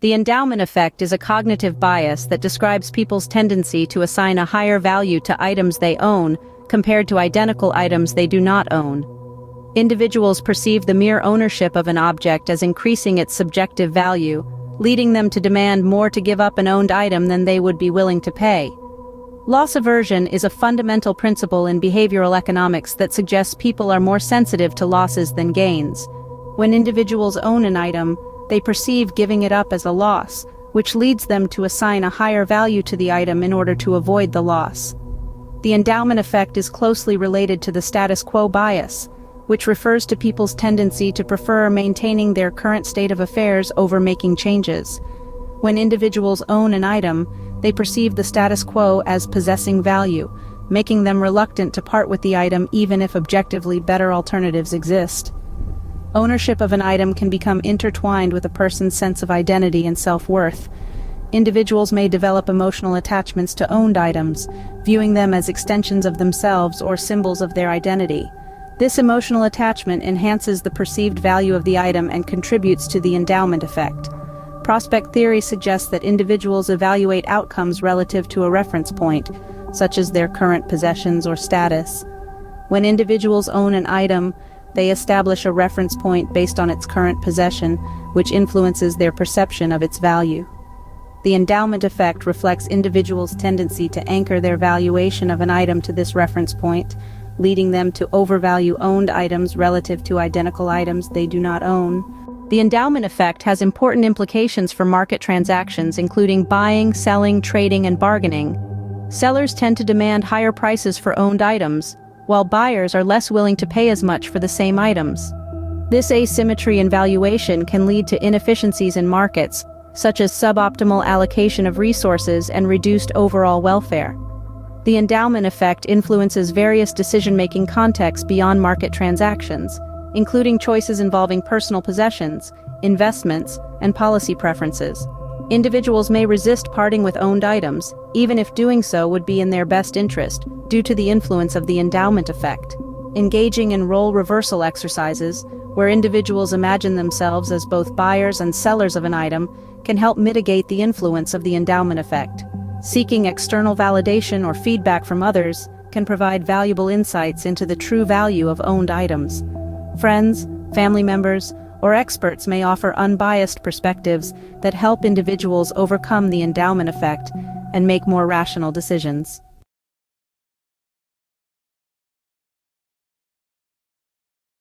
The endowment effect is a cognitive bias that describes people's tendency to assign a higher value to items they own compared to identical items they do not own. Individuals perceive the mere ownership of an object as increasing its subjective value, leading them to demand more to give up an owned item than they would be willing to pay. Loss aversion is a fundamental principle in behavioral economics that suggests people are more sensitive to losses than gains. When individuals own an item, they perceive giving it up as a loss, which leads them to assign a higher value to the item in order to avoid the loss. The endowment effect is closely related to the status quo bias, which refers to people's tendency to prefer maintaining their current state of affairs over making changes. When individuals own an item, they perceive the status quo as possessing value, making them reluctant to part with the item even if objectively better alternatives exist. Ownership of an item can become intertwined with a person's sense of identity and self-worth. Individuals may develop emotional attachments to owned items, viewing them as extensions of themselves or symbols of their identity. This emotional attachment enhances the perceived value of the item and contributes to the endowment effect. Prospect theory suggests that individuals evaluate outcomes relative to a reference point, such as their current possessions or status. When individuals own an item, they establish a reference point based on its current possession, which influences their perception of its value. The endowment effect reflects individuals' tendency to anchor their valuation of an item to this reference point, leading them to overvalue owned items relative to identical items they do not own. The endowment effect has important implications for market transactions, including buying, selling, trading, and bargaining. Sellers tend to demand higher prices for owned items, while buyers are less willing to pay as much for the same items. This asymmetry in valuation can lead to inefficiencies in markets, such as suboptimal allocation of resources and reduced overall welfare. The endowment effect influences various decision-making contexts beyond market transactions, including choices involving personal possessions, investments, and policy preferences. Individuals may resist parting with owned items, even if doing so would be in their best interest, due to the influence of the endowment effect. Engaging in role reversal exercises, where individuals imagine themselves as both buyers and sellers of an item, can help mitigate the influence of the endowment effect. Seeking external validation or feedback from others can provide valuable insights into the true value of owned items. Friends, family members, or experts may offer unbiased perspectives that help individuals overcome the endowment effect and make more rational decisions.